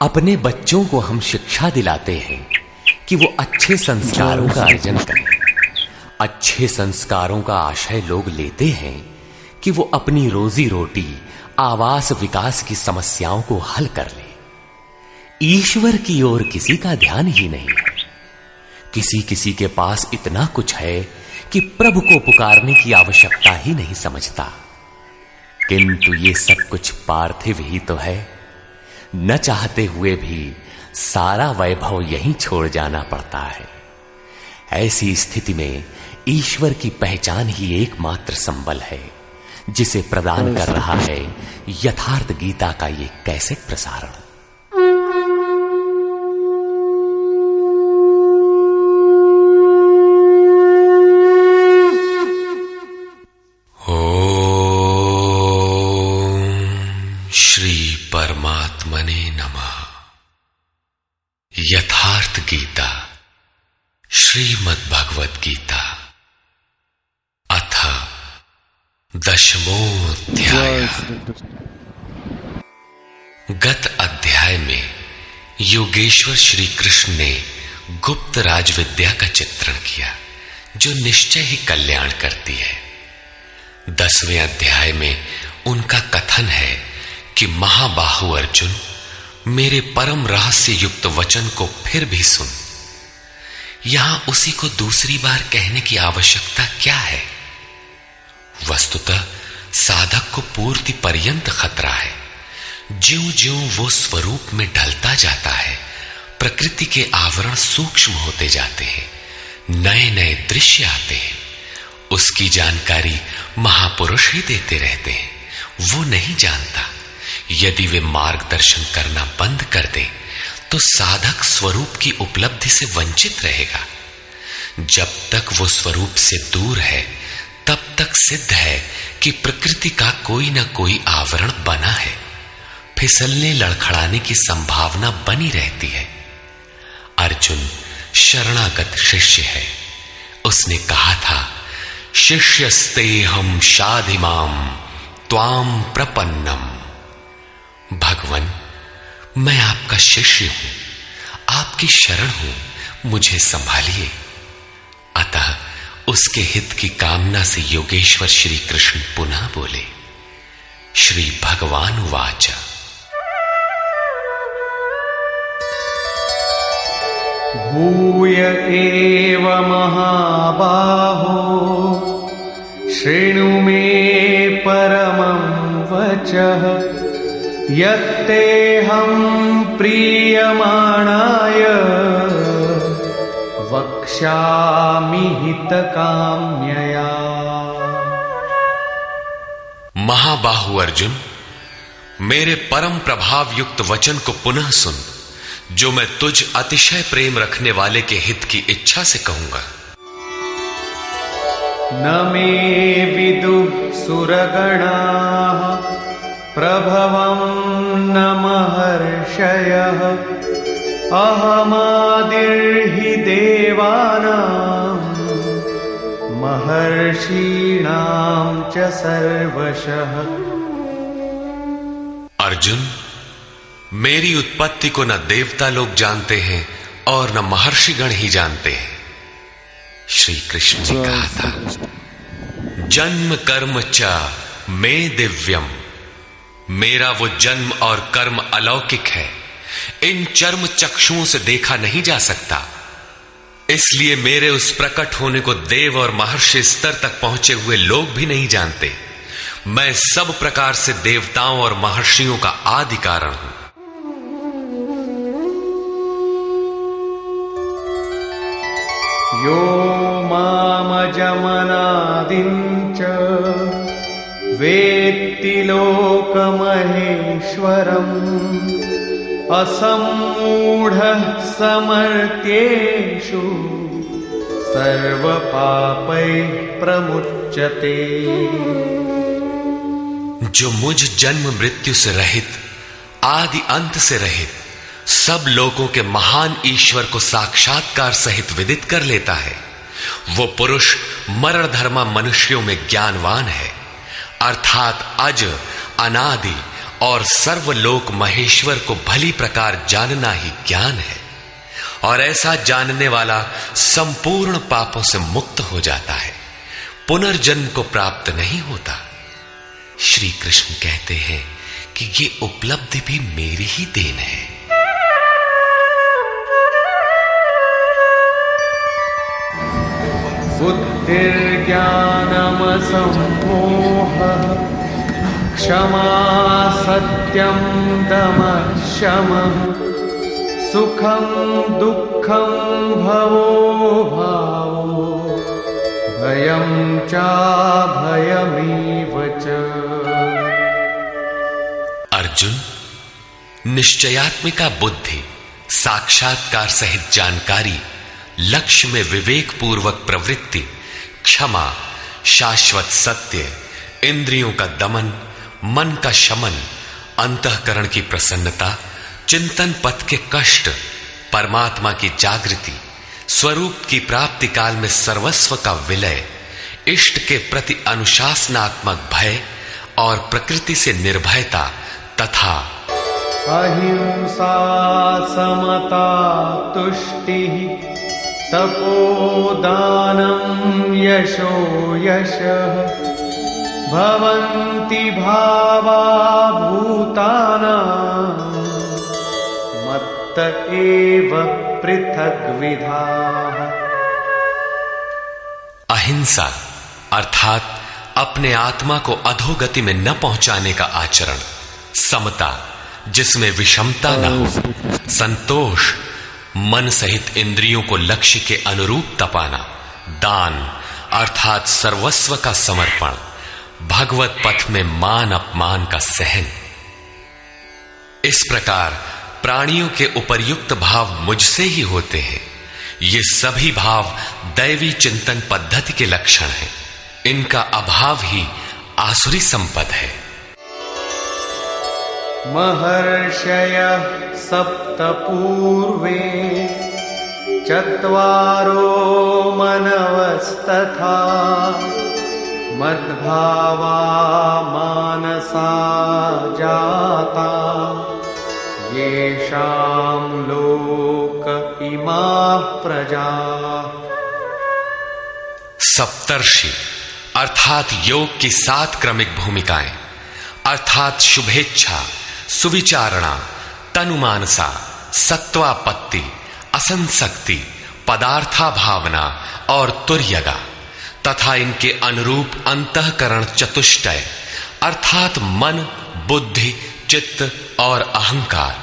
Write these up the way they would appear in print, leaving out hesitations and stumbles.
अपने बच्चों को हम शिक्षा दिलाते हैं कि वो अच्छे संस्कारों का अर्जन करें। अच्छे संस्कारों का आशय लोग लेते हैं कि वो अपनी रोजी रोटी, आवास, विकास की समस्याओं को हल कर ले। ईश्वर की ओर किसी का ध्यान ही नहीं है। किसी किसी के पास इतना कुछ है कि प्रभु को पुकारने की आवश्यकता ही नहीं समझता। किंतु ये सब कुछ पार्थिव ही तो है। न चाहते हुए भी सारा वैभव यहीं छोड़ जाना पड़ता है। ऐसी स्थिति में ईश्वर की पहचान ही एकमात्र संबल है, जिसे प्रदान कर रहा है यथार्थ गीता का ये कैसेट प्रसारण। श्री परमात्मने नमः। यथार्थ गीता, श्रीमद् भगवद गीता, अथ 10वां अध्याय। गत अध्याय में योगेश्वर श्री कृष्ण ने गुप्त राजविद्या का चित्रण किया, जो निश्चय ही कल्याण करती है। 10वें अध्याय में उनका कथन है कि महाबाहु अर्जुन, मेरे परम रहस्य युक्त वचन को फिर भी सुन। यहां उसी को दूसरी बार कहने की आवश्यकता क्या है? वस्तुतः साधक को पूर्ति पर्यंत खतरा है। ज्यों ज्यों वो स्वरूप में ढलता जाता है, प्रकृति के आवरण सूक्ष्म होते जाते हैं, नए नए दृश्य आते हैं। उसकी जानकारी महापुरुष ही देते रहते हैं, वो नहीं जानता। यदि वे मार्गदर्शन करना बंद कर दे तो साधक स्वरूप की उपलब्धि से वंचित रहेगा। जब तक वो स्वरूप से दूर है, तब तक सिद्ध है कि प्रकृति का कोई ना कोई आवरण बना है। फिसलने लड़खड़ाने की संभावना बनी रहती है। अर्जुन शरणागत शिष्य है। उसने कहा था, शिष्यस्तेहं शाधिमाम त्वाम प्रपन्नम। भगवान, मैं आपका शिष्य हूं, आपकी शरण हूं, मुझे संभालिए। अतः उसके हित की कामना से योगेश्वर श्री कृष्ण पुनः बोले। श्री भगवान उवाच। भूय एव महाबाहो शृणु मे परमं वचः यत्तेऽहं प्रीयमाणाय वक्ष्यामि हितकाम्यया। महाबाहु अर्जुन, मेरे परम प्रभाव युक्त वचन को पुनः सुन, जो मैं तुझ अतिशय प्रेम रखने वाले के हित की इच्छा से कहूंगा। न मे विदुः सुरगणाः प्रभवं न महर्षयः अहमादिर्हि देवानां महर्षीणां च सर्वशः। अर्जुन, मेरी उत्पत्ति को न देवता लोग जानते हैं और न महर्षिगण ही जानते हैं। श्री कृष्ण ने कहा था, जन्म कर्म च मे दिव्यम। मेरा वो जन्म और कर्म अलौकिक है, इन चर्म चक्षुओं से देखा नहीं जा सकता। इसलिए मेरे उस प्रकट होने को देव और महर्षि स्तर तक पहुंचे हुए लोग भी नहीं जानते। मैं सब प्रकार से देवताओं और महर्षियों का आदि कारण हूं। यो मामजमनादिं च वेत्ति लोकमहेश्वरम् असम्मूढः समर्थ्येषु सर्वपापैः प्रमुच्यते। जो मुझ जन्म मृत्यु से रहित, आदि अंत से रहित, सब लोगों के महान ईश्वर को साक्षात्कार सहित विदित कर लेता है, वो पुरुष मरणधर्मा मनुष्यों में ज्ञानवान है, अर्थात अज, अनादि और सर्वलोक महेश्वर को भली प्रकार जानना ही ज्ञान है, और ऐसा जानने वाला संपूर्ण पापों से मुक्त हो जाता है, पुनर्जन्म को प्राप्त नहीं होता। श्री कृष्ण कहते हैं कि ये उपलब्धि भी मेरी ही देन है। बुद्धिर्ज्ञानमसम्मोहः क्षमा सत्यं दमः शमः सुखं दुःखं भवो भावो भयं चाभयमेव च। अर्जुन, निश्चयात्मिका बुद्धि, साक्षात्कार सहित जानकारी, लक्ष्य में विवेक पूर्वक प्रवृत्ति, क्षमा, शाश्वत सत्य, इंद्रियों का दमन, मन का शमन, अंतःकरण की प्रसन्नता, चिंतन पथ के कष्ट, परमात्मा की जागृति, स्वरूप की प्राप्ति काल में सर्वस्व का विलय, इष्ट के प्रति अनुशासनात्मक भय और प्रकृति से निर्भयता तथा अहिंसा समता तुष्टिः तपोदानं यशो यशः भवन्ति भावा भूतानां मत्त एव पृथग्विधाः। अहिंसा अर्थात अपने आत्मा को अधोगति में न पहुंचाने का आचरण, समता जिसमें विषमता न हो, संतोष मन सहित इंद्रियों को लक्ष्य के अनुरूप तपाना, दान अर्थात सर्वस्व का समर्पण, भगवत पथ में मान अपमान का सहन। इस प्रकार प्राणियों के उपर्युक्त भाव मुझसे ही होते हैं। ये सभी भाव दैवी चिंतन पद्धति के लक्षण हैं। इनका अभाव ही आसुरी संपद है। महर्षयः सप्त पूर्वे चत्वारो मनवस्तथा मद्भावा मानसा जाता येषां लोक इमाः प्रजाः। सप्तर्षि अर्थात योग की 7 क्रमिक भूमिकाएं अर्थात शुभेच्छा, सुविचारणा, तनुमानसा, सत्वापत्ति, असंसक्ति, पदार्था भावना और तुर्यगा तथा इनके अनुरूप अंतःकरण चतुष्टय अर्थात मन, बुद्धि, चित्त और अहंकार,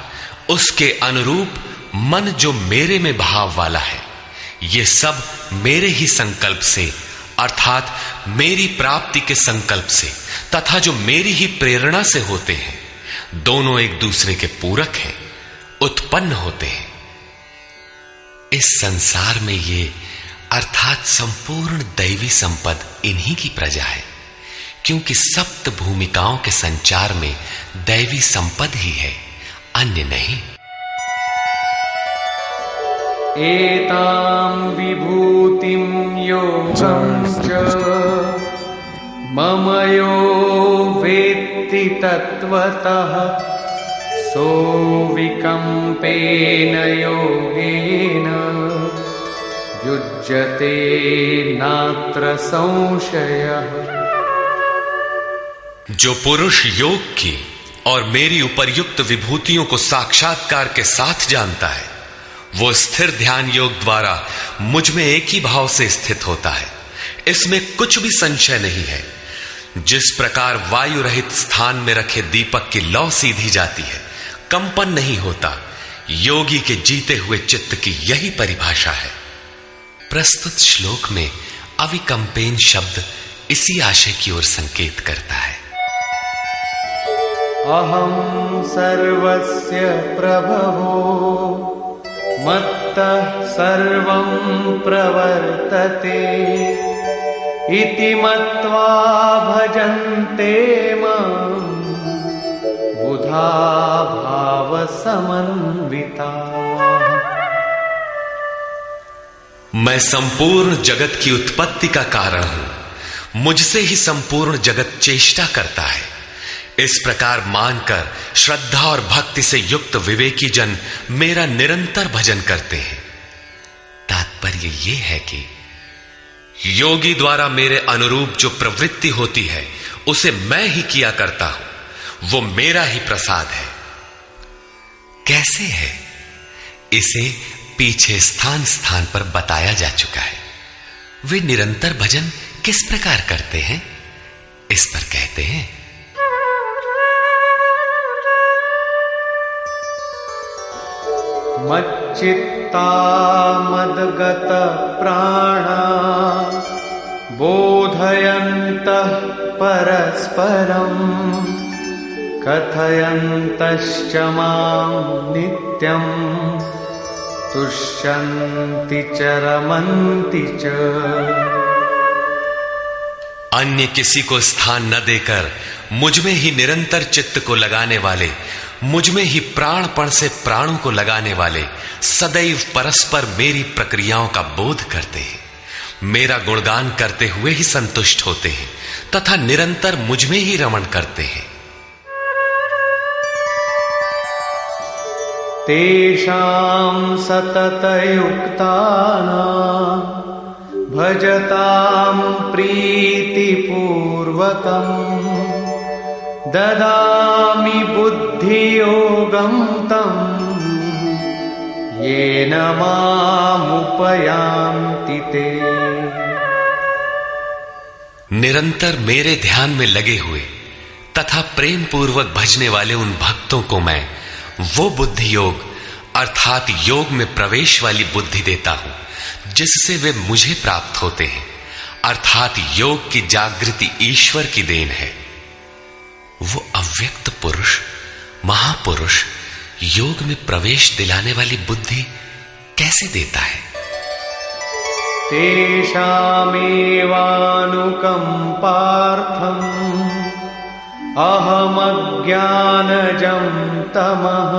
उसके अनुरूप मन जो मेरे में भाव वाला है, ये सब मेरे ही संकल्प से अर्थात मेरी प्राप्ति के संकल्प से तथा जो मेरी ही प्रेरणा से होते हैं, दोनों एक दूसरे के पूरक हैं, उत्पन्न होते हैं। इस संसार में ये अर्थात संपूर्ण दैवी संपद इन्हीं की प्रजा है, क्योंकि सप्त भूमिकाओं के संचार में दैवी संपद ही है, अन्य नहीं। एतां विभूतिं योगं च मम यो वेत्ति तत्त्वतः सोऽविकम्पेन योगेन युज्यते नात्र संशयः। जो पुरुष योग की और मेरी उपर्युक्त विभूतियों को साक्षात्कार के साथ जानता है, वो स्थिर ध्यान योग द्वारा मुझ में एक ही भाव से स्थित होता है। इसमें कुछ भी संशय नहीं है। जिस प्रकार वायु रहित स्थान में रखे दीपक की लौ सीधी जाती है, कंपन नहीं होता, योगी के जीते हुए चित्त की यही परिभाषा है। प्रस्तुत श्लोक में अविकंपेन शब्द इसी आशय की ओर संकेत करता है। अहं सर्वस्य प्रभवो मत्तः सर्वं प्रवर्तते इति मत्वा भजन्ते मां बुधा भाव समन्विता। मैं संपूर्ण जगत की उत्पत्ति का कारण हूं, मुझसे ही संपूर्ण जगत चेष्टा करता है। इस प्रकार मानकर श्रद्धा और भक्ति से युक्त विवेकी जन मेरा निरंतर भजन करते हैं। तात्पर्य यह है कि योगी द्वारा मेरे अनुरूप जो प्रवृत्ति होती है उसे मैं ही किया करता हूं, वो मेरा ही प्रसाद है। कैसे है इसे पीछे स्थान स्थान पर बताया जा चुका है। वे निरंतर भजन किस प्रकार करते हैं, इस पर कहते हैं, मच्चित्ता मद्गत प्राणा बोधयन्तः परस्परं कथयन्तश्च मां नित्यं तुष्यन्ति च रमन्ति च। अन्य किसी को स्थान न देकर मुझ में ही निरंतर चित्त को लगाने वाले, मुझ में ही प्राणपण से प्राणों को लगाने वाले सदैव परस्पर मेरी प्रक्रियाओं का बोध करते हैं, मेरा गुणगान करते हुए ही संतुष्ट होते हैं तथा निरंतर मुझ में ही रमण करते हैं। तेषां सततयुक्तानां भजतां प्रीतिपूर्वकं ददामि बुद्धियोगं तं येन मामुपयान्ति ते। निरंतर मेरे ध्यान में लगे हुए तथा प्रेम पूर्वक भजने वाले उन भक्तों को मैं वो बुद्धि योग अर्थात योग में प्रवेश वाली बुद्धि देता हूं जिससे वे मुझे प्राप्त होते हैं, अर्थात योग की जागृति ईश्वर की देन है। वो अव्यक्त पुरुष महापुरुष योग में प्रवेश दिलाने वाली बुद्धि कैसे देता है? तेषामेवानुकंपार्थम् अहमज्ञानजं तमः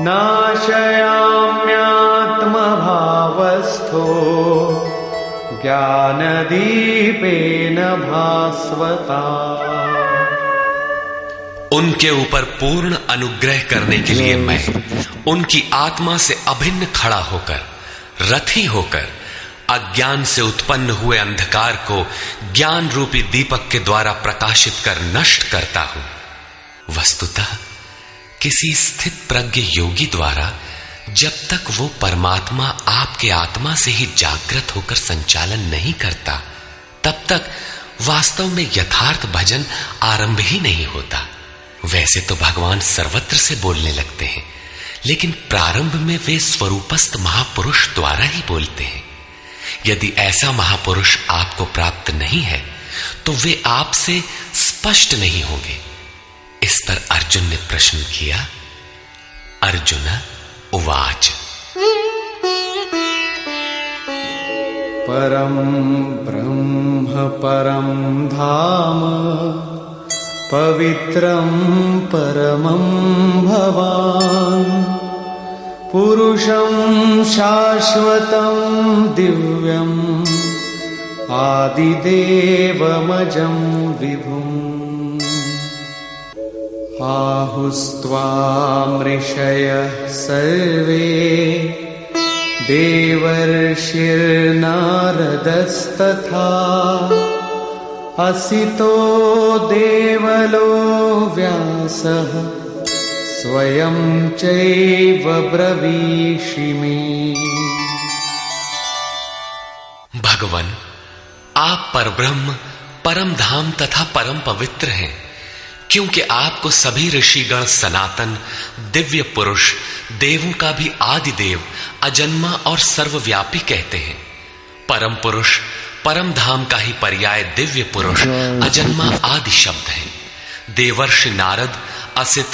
नाशयाम्यात्मभावस्थो ज्ञानदीपेन भास्वता। उनके ऊपर पूर्ण अनुग्रह करने के लिए मैं उनकी आत्मा से अभिन्न खड़ा होकर, रथी होकर अज्ञान से उत्पन्न हुए अंधकार को ज्ञान रूपी दीपक के द्वारा प्रकाशित कर नष्ट करता हूं। वस्तुतः किसी स्थित प्रज्ञ योगी द्वारा जब तक वो परमात्मा आपके आत्मा से ही जागृत होकर संचालन नहीं करता, तब तक वास्तव में यथार्थ भजन आरंभ ही नहीं होता। वैसे तो भगवान सर्वत्र से बोलने लगते हैं, लेकिन प्रारंभ में वे स्वरूपस्थ महापुरुष द्वारा ही बोलते हैं। यदि ऐसा महापुरुष आपको प्राप्त नहीं है तो वे आपसे स्पष्ट नहीं होंगे। इस पर अर्जुन ने प्रश्न किया। अर्जुन उवाच परम ब्रह्म परम धाम पवित्रं परमं भवान् पुरुषं शाश्वतं दिव्यम् आदिदेवमजं विभुम् आहुस्त्वामृषयः सर्वे देवर्षिर्नारदस्तथा असितो देवलो व्यासः स्वयं चैव ब्रवीषि मे। भगवान, आप परब्रह्म परम धाम तथा परम पवित्र हैं, क्योंकि आपको सभी ऋषिगण सनातन दिव्य पुरुष, देवों का भी आदि देव, अजन्मा और सर्वव्यापी कहते हैं। परम पुरुष परम धाम का ही पर्याय दिव्य पुरुष अजन्मा आदि शब्द है। देवर्षि नारद, असित,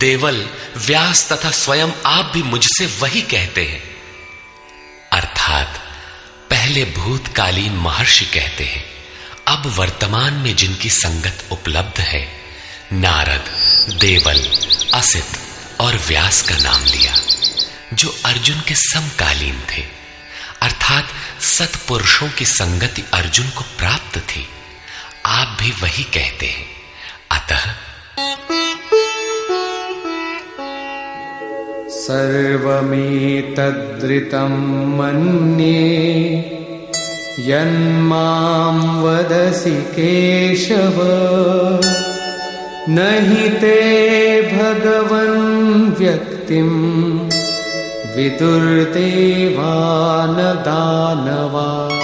देवल, व्यास तथा स्वयं आप भी मुझसे वही कहते हैं। अर्थात पहले भूतकालीन महर्षि कहते हैं, अब वर्तमान में जिनकी संगत उपलब्ध है, नारद, देवल, असित और व्यास का नाम लिया, जो अर्जुन के समकालीन थे, अर्थात सत्पुरुषों की संगति अर्जुन को प्राप्त थी। आप भी वही कहते हैं। अतः सर्वमेतद्ऋतं मन्ये यन्मां वदसि केशव न हि ते भगवन् व्यक्तिं विदुर्देवान् दानवाः।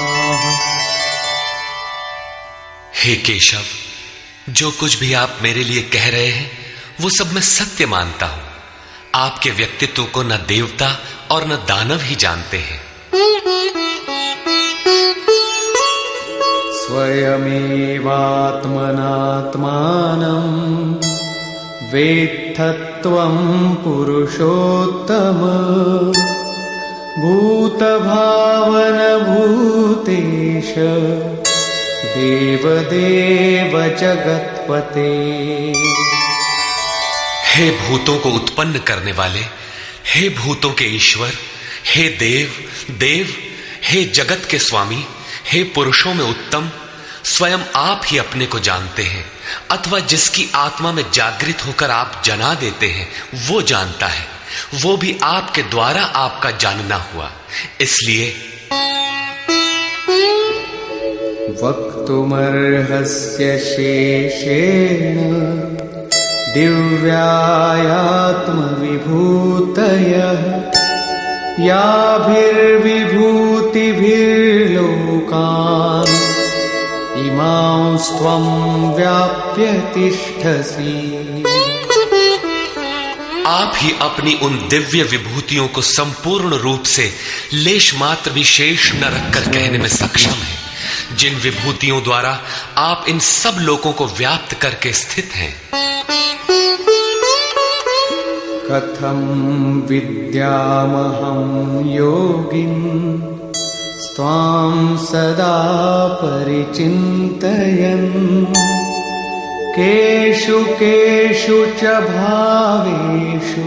हे केशव, जो कुछ भी आप मेरे लिए कह रहे हैं वो सब मैं सत्य मानता हूं। आपके व्यक्तित्व को न देवता और न दानव ही जानते हैं। स्वयमेवात्मनात्मानं वेत्थत्वं पुरुषोत्तम भूतभावनभूतेश देवदेव जगत्पते। हे भूतों को उत्पन्न करने वाले, हे भूतों के ईश्वर, हे देव देव, हे जगत के स्वामी, हे पुरुषों में उत्तम, स्वयं आप ही अपने को जानते हैं अथवा जिसकी आत्मा में जागृत होकर आप जना देते हैं वो जानता है। वो भी आपके द्वारा आपका जानना हुआ। इसलिए वक्तुमर्हस्य शेषेण दिव्यायात्मविभूतयः याभिर्विभूतिभिर्लोकान् इमांस्त्वं व्याप्य तिष्ठसि। आप ही अपनी उन दिव्य विभूतियों को संपूर्ण रूप से लेश मात्र भी शेष न रखकर कहने में सक्षम है, जिन विभूतियों द्वारा आप इन सब लोगों को व्याप्त करके स्थित हैं। कथं विद्यामहं योगिन् त्वां सदा परिचिन्तयन् केषु केषु च भावेषु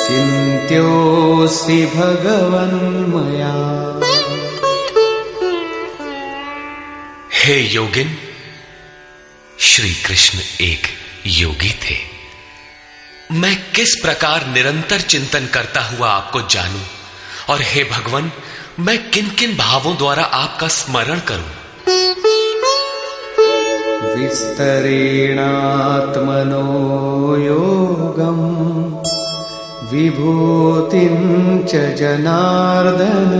चिन्त्योऽसि भगवन्मया। हे योगिन, श्री कृष्ण एक योगी थे। मैं किस प्रकार निरंतर चिंतन करता हुआ आपको जानूं, और हे भगवान, मैं किन किन भावों द्वारा आपका स्मरण करूं। विस्तरेणात्मनो योगं विभूतिं च जनार्दन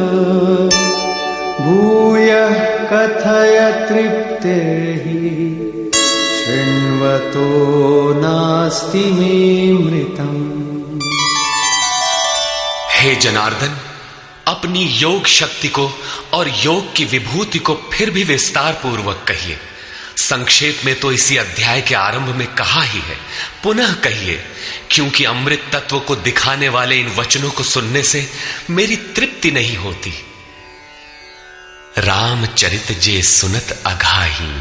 भूयः कथय तृप्तिर्हि शृण्वतो नास्ति मे मृतम्। हे जनार्दन, अपनी योग शक्ति को और योग की विभूति को फिर भी विस्तार पूर्वक कहिए। संक्षेप में तो इसी अध्याय के आरंभ में कहा ही है, पुनः कहिए, क्योंकि अमृत तत्व को दिखाने वाले इन वचनों को सुनने से मेरी तृप्ति नहीं होती। रामचरित जे सुनत अघाही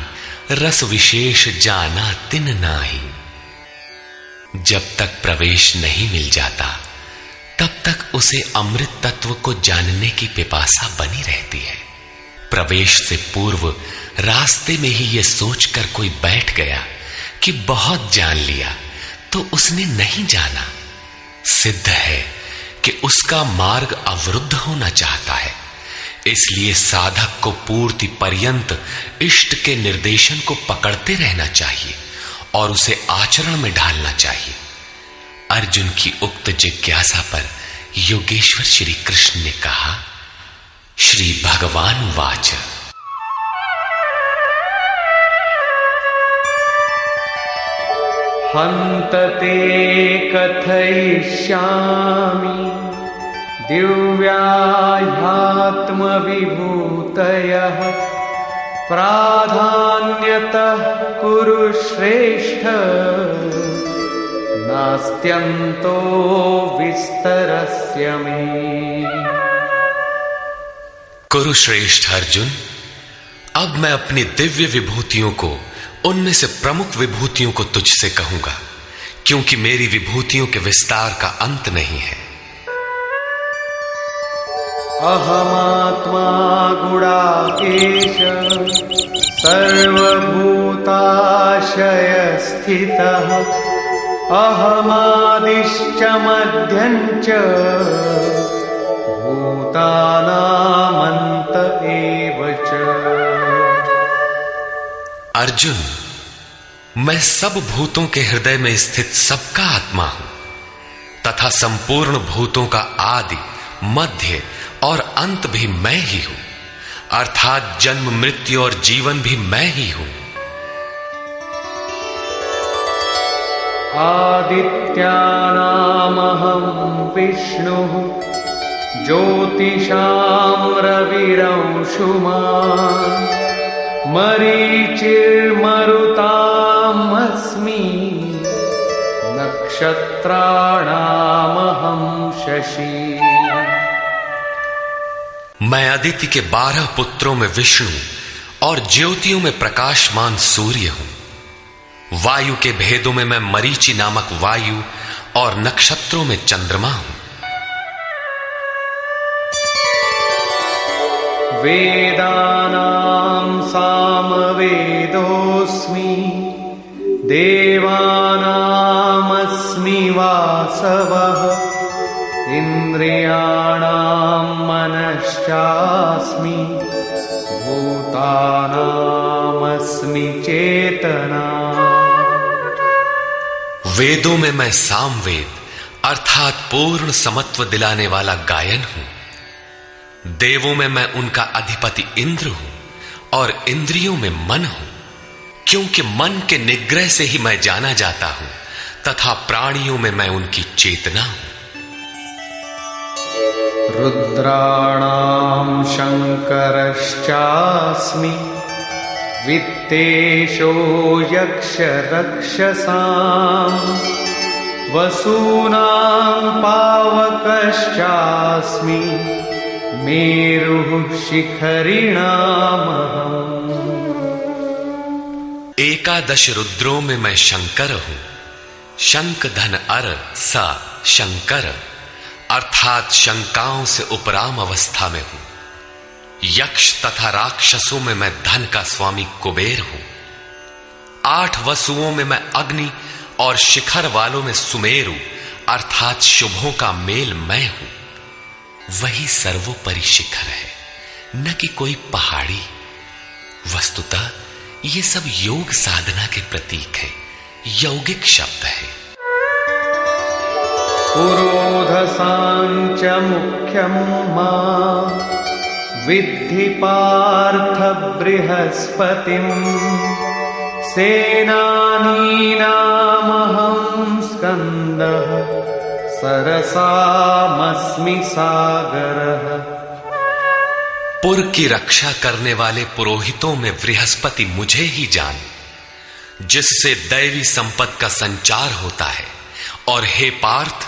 रस विशेष जाना तिन नाही। जब तक प्रवेश नहीं मिल जाता तब तक उसे अमृत तत्व को जानने की पिपासा बनी रहती है। प्रवेश से पूर्व रास्ते में ही यह सोचकर कोई बैठ गया कि बहुत जान लिया, तो उसने नहीं जाना। सिद्ध है कि उसका मार्ग अवरुद्ध होना चाहता है। इसलिए साधक को पूर्ति पर्यंत इष्ट के निर्देशन को पकड़ते रहना चाहिए और उसे आचरण में ढालना चाहिए। अर्जुन की उक्त जिज्ञासा पर योगेश्वर श्री कृष्ण ने कहा, श्री भगवान वाच, हन्तते कथयिष्यामि दिव्याह्यात्मविभूतयः प्राधान्यतः कुरु श्रेष्ठ नास्त्यन्तो विस्तरस्य मे। कुरुश्रेष्ठ अर्जुन, अब मैं अपनी दिव्य विभूतियों को, उनमें से प्रमुख विभूतियों को तुझसे कहूंगा, क्योंकि मेरी विभूतियों के विस्तार का अंत नहीं है। अहमात्मा गुणाकेश सर्वभूताशय स्थितः अहमादि आदिश्च मध्यं च भूतानामन्त एव च। अर्जुन, मैं सब भूतों के हृदय में स्थित सबका आत्मा हूं तथा संपूर्ण भूतों का आदि, मध्य और अंत भी मैं ही हूं, अर्थात जन्म, मृत्यु और जीवन भी मैं ही हूं। आदित्यानामहं विष्णुः ज्योतिषां रविरंशुमान् मरीचिर्मरुतामस्मि नक्षत्राणामहं शशि। मैं अदिति के 12 पुत्रों में विष्णु और ज्योतियों में प्रकाशमान सूर्य हूं। वायु के भेदों में मैं मरीचि नामक वायु और नक्षत्रों में चंद्रमा हूं। वेदानां सामवेदोऽस्मि देवानामस्मि वासवः इन्द्रियाणां मनश्चास्मि भूतानामस्मि चेतना। वेदों में मैं सामवेद अर्थात पूर्ण समत्व दिलाने वाला गायन हूं। देवों में मैं उनका अधिपति इंद्र हूं और इंद्रियों में मन हूं, क्योंकि मन के निग्रह से ही मैं जाना जाता हूं तथा प्राणियों में मैं उनकी चेतना हूं। रुद्राणां शंकरश्चास्मि वित्तेशो यक्षरक्षसां वसूनां पावकश्चास्मि मेरुः शिखरिणामहम्। 11 रुद्रों में मैं शंकर हूं। शंख धन अर सा शंकर अर्थात शंकाओं से उपराम अवस्था में हूं। यक्ष तथा राक्षसों में मैं धन का स्वामी कुबेर हूं। 8 वसुओं में मैं अग्नि और शिखर वालों में सुमेरु अर्थात शुभों का मेल मैं हूं। वही सर्वोपरि शिखर है, न कि कोई पहाड़ी। वस्तुतः ये सब योग साधना के प्रतीक है, यौगिक शब्द है। पुरोधसांच मुख्यं मां विद्धि पार्थ बृहस्पतिं सेनानीनामहं स्कन्दः सरसामस्मि सागरः। पुर की रक्षा करने वाले पुरोहितों में बृहस्पति मुझे ही जान, जिससे दैवी संपत्ति का संचार होता है। और हे पार्थ,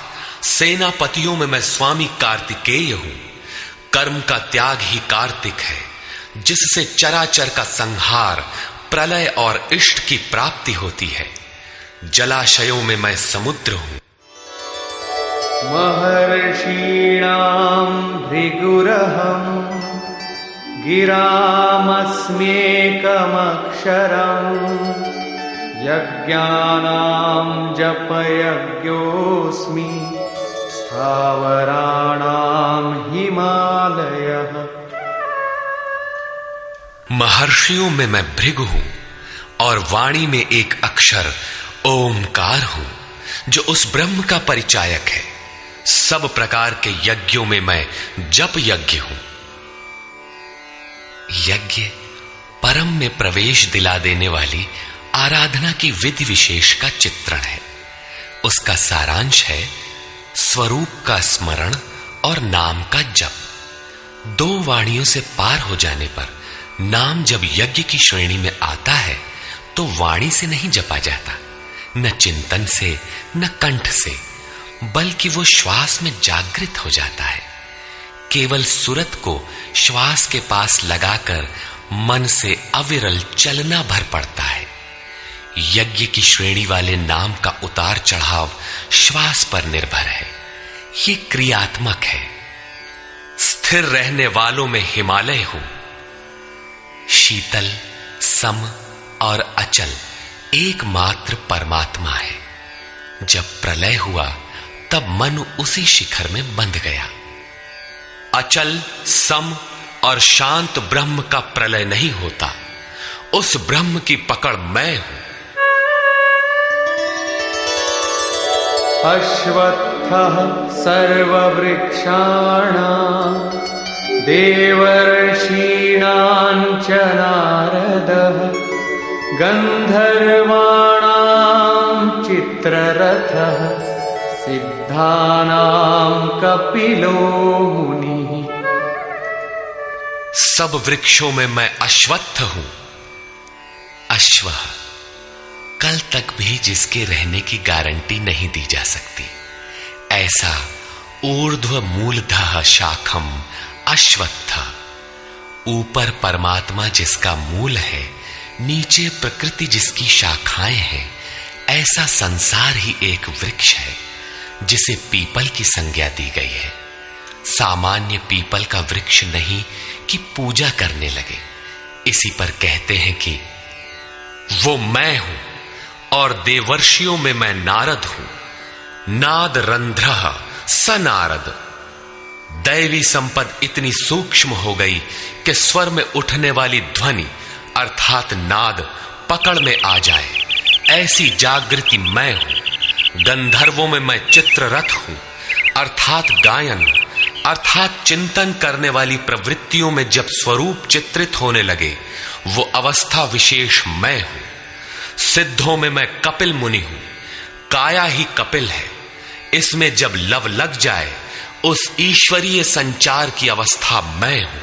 सेनापतियों में मैं स्वामी कार्तिकेय हूं। कर्म का त्याग ही कार्तिक है, जिससे चराचर का संहार, प्रलय और इष्ट की प्राप्ति होती है। जलाशयों में मैं समुद्र हूं। महर्षीणां भृगुरहं गिरामस्म्येकमक्षरम् यज्ञानां जपयज्ञोऽस्मि स्थावराणां हिमालयः। महर्षियों में मैं भृगु हूं और वाणी में एक अक्षर ओमकार हूं, जो उस ब्रह्म का परिचायक है। सब प्रकार के यज्ञों में मैं जप यज्ञ हूं। यज्ञ परम में प्रवेश दिला देने वाली आराधना की विधि विशेष का चित्रण है। उसका सारांश है स्वरूप का स्मरण और नाम का जप। 2 वाणियों से पार हो जाने पर नाम जब यज्ञ की श्रेणी में आता है तो वाणी से नहीं जपा जाता, न चिंतन से, न कंठ से, बल्कि वो श्वास में जागृत हो जाता है। केवल सुरत को श्वास के पास लगाकर मन से अविरल चलना भर पड़ता है। यज्ञ की श्रेणी वाले नाम का उतार चढ़ाव श्वास पर निर्भर है। ये क्रियात्मक है। स्थिर रहने वालों में हिमालय हूं। शीतल, सम और अचल एकमात्र परमात्मा है। जब प्रलय हुआ तब मनु उसी शिखर में बंध गया। अचल, सम और शांत ब्रह्म का प्रलय नहीं होता, उस ब्रह्म की पकड़ मैं हूं। अश्वत्थः सर्ववृक्षाणां देवर्षीणां च नारदः गन्धर्वाणां चित्ररथः सिद्धानां कपिलो मुनिः। सब वृक्षों में मैं अश्वत्थ हूं। अश्व कल तक भी जिसके रहने की गारंटी नहीं दी जा सकती, ऐसा ऊर्ध्व मूलधः शाखम अश्वत्थ, ऊपर परमात्मा जिसका मूल है, नीचे प्रकृति जिसकी शाखाएं हैं, ऐसा संसार ही एक वृक्ष है जिसे पीपल की संज्ञा दी गई है। सामान्य पीपल का वृक्ष नहीं कि पूजा करने लगे। इसी पर कहते हैं कि वो मैं हूं और देवर्षियों में मैं नारद हूं। नाद रंध्रः स नारद। दैवी संपद इतनी सूक्ष्म हो गई कि स्वर में उठने वाली ध्वनि अर्थात नाद पकड़ में आ जाए, ऐसी जागृति मैं हूं। गंधर्वों में मैं चित्ररथ हूं, अर्थात गायन अर्थात चिंतन करने वाली प्रवृत्तियों में जब स्वरूप चित्रित होने लगे, वो अवस्था विशेष मैं हूं। सिद्धों में मैं कपिल मुनि हूं, काया ही कपिल है। इसमें जब लव लग जाए, उस ईश्वरीय संचार की अवस्था मैं हूं।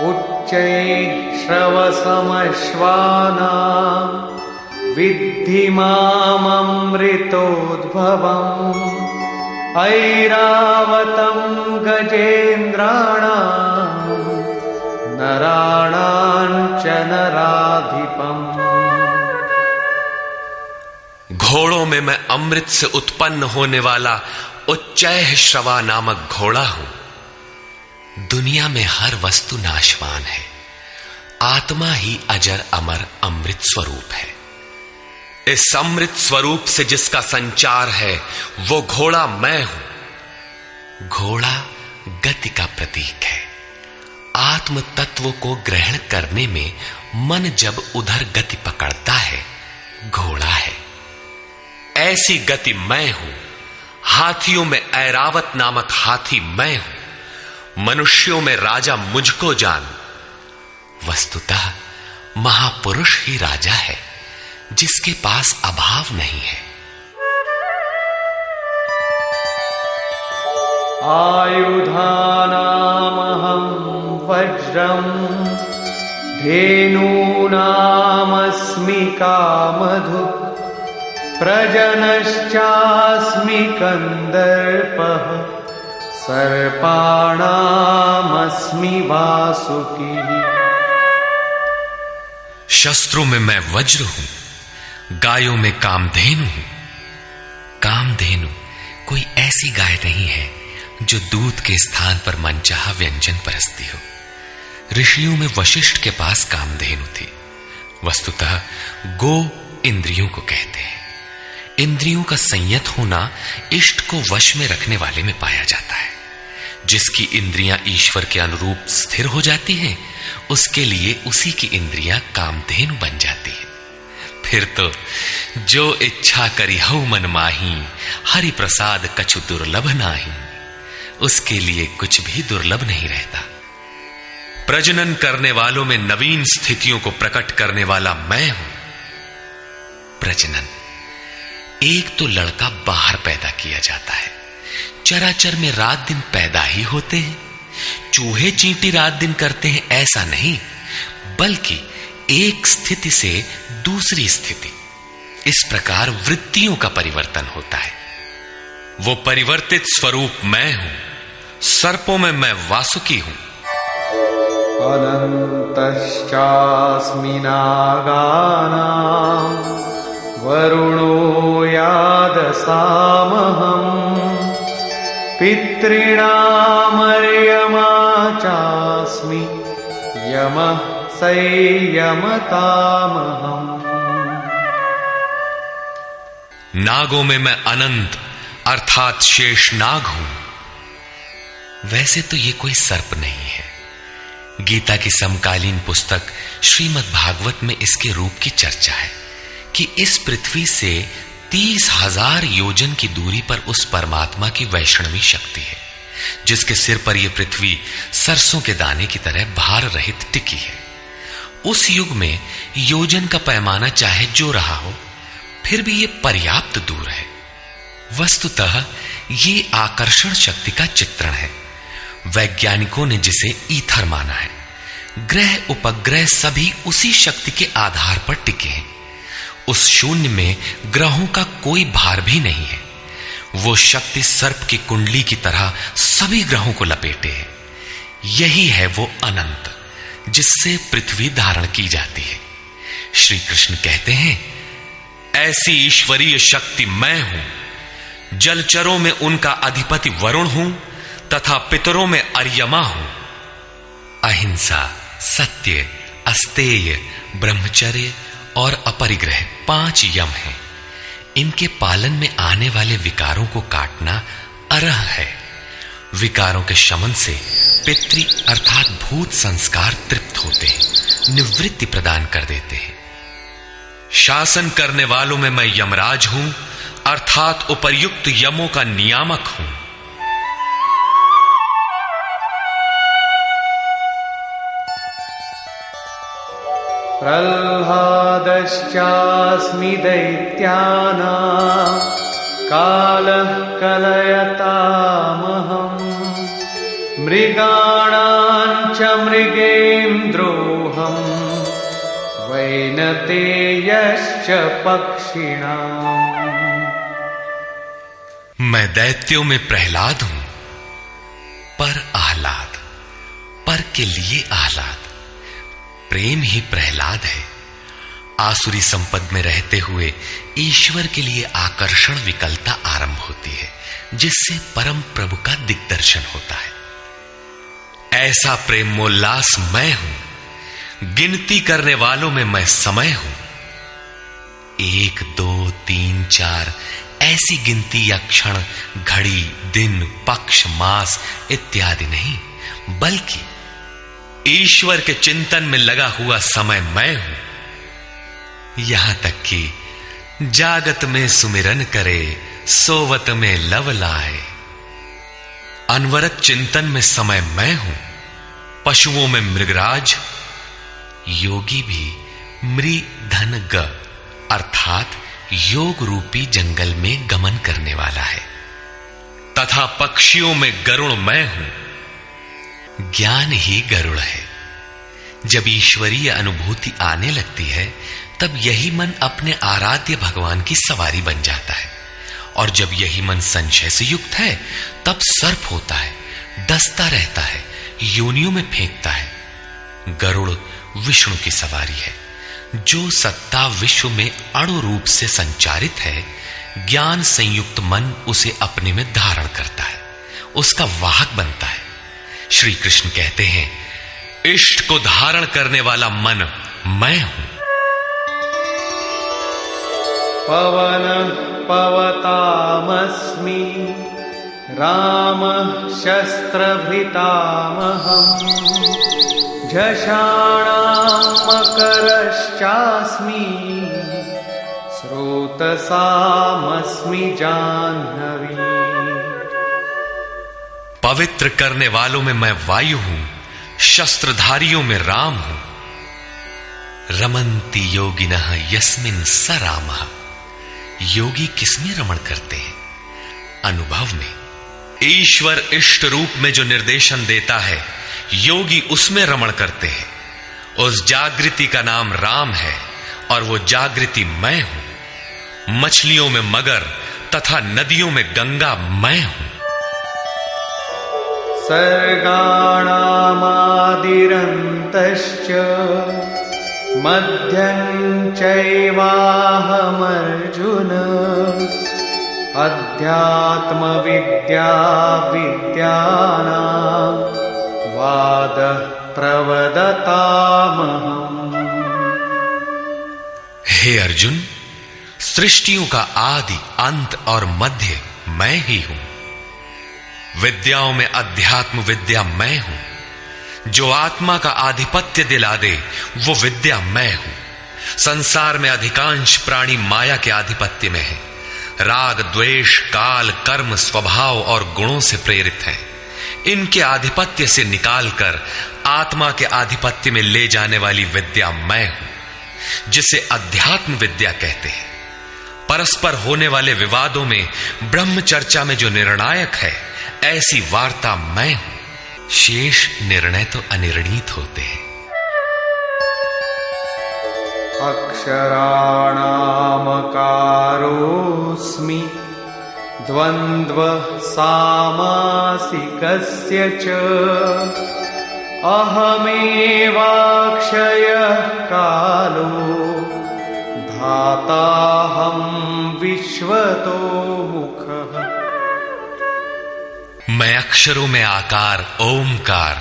उच्चैश्रवसमश्वानां विद्धि माममृतोद्भवम् ऐरावतं गजेन्द्राणां नराणां च नराधिपम्। घोड़ों में मैं अमृत से उत्पन्न होने वाला उच्चैः श्रवा नामक घोड़ा हूं। दुनिया में हर वस्तु नाशवान है, आत्मा ही अजर अमर अमृत स्वरूप है। इस अमृत स्वरूप से जिसका संचार है, वो घोड़ा मैं हूं। घोड़ा गति का प्रतीक है। आत्म तत्व को ग्रहण करने में मन जब उधर गति पकड़ता है, घोड़ा है। ऐसी गति मैं हूं। हाथियों में ऐरावत नामक हाथी मैं हूं। मनुष्यों में राजा मुझको जान। वस्तुतः महापुरुष ही राजा है, जिसके पास अभाव नहीं है। आयुधानामहं वज्रं धेनूनामस्मि कामधु प्रजनश्चास्मि कंदर्पः सर्पाणामस्मि वासुकी। शस्त्रों में मैं वज्र हूं, गायों में कामधेनु हूं। कामधेनु कोई ऐसी गाय नहीं है जो दूध के स्थान पर मनचाहा व्यंजन परसती हो। ऋषियों में वशिष्ठ के पास कामधेनु थी। वस्तुतः गो इंद्रियों को कहते हैं। इंद्रियों का संयत होना इष्ट को वश में रखने वाले में पाया जाता है। जिसकी इंद्रियां ईश्वर के अनुरूप स्थिर हो जाती हैं, उसके लिए उसी की इंद्रियां कामधेनु बन जाती है। फिर तो जो इच्छा करी हऊ मन माही, हरि प्रसाद कछु दुर्लभ नाही। उसके लिए कुछ भी दुर्लभ नहीं रहता। प्रजनन करने वालों में नवीन स्थितियों को प्रकट करने वाला मैं हूं। प्रजनन, एक तो लड़का बाहर पैदा किया जाता है। चराचर में रात दिन पैदा ही होते हैं। चूहे चींटी रात दिन करते हैं, ऐसा नहीं, बल्कि एक स्थिति से दूसरी स्थिति, इस प्रकार वृत्तियों का परिवर्तन होता है। वो परिवर्तित स्वरूप मैं हूं। सर्पों में मैं वासुकी हूं। अनन्तश्चास्मि नागानां वरुणो यादसामहम् पितॄणामर्यमा चास्मि यमः संयमतामहम्। नागों में मैं अनंत अर्थात शेष नाग हूं। वैसे तो ये कोई सर्प नहीं है। गीता की समकालीन पुस्तक श्रीमद् भागवत में इसके रूप की चर्चा है कि इस पृथ्वी से 30,000 योजन की दूरी पर उस परमात्मा की वैष्णवी शक्ति है, जिसके सिर पर यह पृथ्वी सरसों के दाने की तरह भार रहित टिकी है। उस युग में योजन का पैमाना चाहे जो रहा हो, फिर भी यह पर्याप्त दूर है। वस्तुतः ये आकर्षण शक्ति का चित्रण है। वैज्ञानिकों ने जिसे ईथर माना है। ग्रह उपग्रह सभी उसी शक्ति के आधार पर टिके हैं। उस शून्य में ग्रहों का कोई भार भी नहीं है। वो शक्ति सर्प की कुंडली की तरह सभी ग्रहों को लपेटे है। यही है वो अनंत, जिससे पृथ्वी धारण की जाती है। श्री कृष्ण कहते हैं, ऐसी ईश्वरीय शक्ति मैं हूं। जलचरों में उनका अधिपति वरुण हूं तथा पितरों में अर्यमा हूं। अहिंसा, सत्य, अस्तेय, ब्रह्मचर्य और अपरिग्रह 5 यम हैं। इनके पालन में आने वाले विकारों को काटना अरह है। विकारों के शमन से पितृ अर्थात भूत संस्कार तृप्त होते हैं, निवृत्ति प्रदान कर देते हैं। शासन करने वालों में मैं यमराज हूं अर्थात उपर्युक्त यमों का नियामक हूं। प्रह्लादश्चास्मि दैत्यानां कालः कलयतामहम् मृगाणां च मृगेन्द्रोऽहम् वैनतेयश्च पक्षिणाम्। मैं दैत्यों में प्रहलाद हूं, पर आह्लाद, पर के लिए आह्लाद। प्रेम ही प्रहलाद है। आसुरी संपद में रहते हुए ईश्वर के लिए आकर्षण विकलता आरंभ होती है, जिससे परम प्रभु का दिग्दर्शन होता है। ऐसा प्रेमोल्लास मैं हूं। गिनती करने वालों में मैं समय हूं। 1, 2, 3, 4 ऐसी गिनती या क्षण, घड़ी, दिन, पक्ष, मास इत्यादि नहीं, बल्कि ईश्वर के चिंतन में लगा हुआ समय मैं हूं। यहां तक कि जागत में सुमिरन करे, सोवत में लव लाए। अनवरत चिंतन में समय मैं हूं। पशुओं में मृगराज, योगी भी मृधन ग अर्थात योग रूपी जंगल में गमन करने वाला है। तथा पक्षियों में गरुड़ मैं हूं। ज्ञान ही गरुड़ है। जब ईश्वरीय अनुभूति आने लगती है, तब यही मन अपने आराध्य भगवान की सवारी बन जाता है। और जब यही मन संशय से युक्त है, तब सर्प होता है, डसता रहता है, योनियों में फेंकता है। गरुड़ विष्णु की सवारी है। जो सत्ता विश्व में अणु रूप से संचारित है, ज्ञान संयुक्त मन उसे अपने में धारण करता है, उसका वाहक बनता है। श्री कृष्ण कहते हैं, इष्ट को धारण करने वाला मन मैं हूं। पवन पवतामस्मि रामः शस्त्रभृतामहम् झषाणां मकरश्चास्मि स्रोतसामस्मि जाह्नवी। पवित्र करने वालों में मैं वायु हूं, शस्त्रधारियों में राम हूं। रमन्ति योगिनः यस्मिन् स रामः। योगी किसमें रमण करते हैं? अनुभव में। ईश्वर इष्ट रूप में जो निर्देशन देता है, योगी उसमें रमण करते हैं। उस जागृति का नाम राम है और वो जागृति मैं हूं। मछलियों में मगर तथा नदियों में गंगा मैं हूं। सर्गाणामादिरन्तश्च मध्यं चैवाहमर्जुन अध्यात्मविद्या विद्यानां वादः प्रवदतामहम्। हे अर्जुन, सृष्टियों का आदि, अंत और मध्य मैं ही हूं। विद्याओं में अध्यात्म विद्या मैं हूं। जो आत्मा का आधिपत्य दिला दे वो विद्या मैं हूं। संसार में अधिकांश प्राणी माया के आधिपत्य में है। राग, द्वेष, काल, कर्म, स्वभाव और गुणों से प्रेरित हैं। इनके आधिपत्य से निकालकर आत्मा के आधिपत्य में ले जाने वाली विद्या मैं हूं, जिसे अध्यात्म विद्या कहते हैं। परस्पर होने वाले विवादों में ब्रह्म चर्चा में जो निर्णायक है, ऐसी वार्ता मैं हूं। शेष निर्णय तो अनिर्णीत होते हैं। अक्षराणामकारोऽस्मि द्वन्द्व सामासिकस्य च अहमेवाक्षयः कालो धाताहं विश्वतो मुखः। मैं अक्षरों में आकार, ओमकार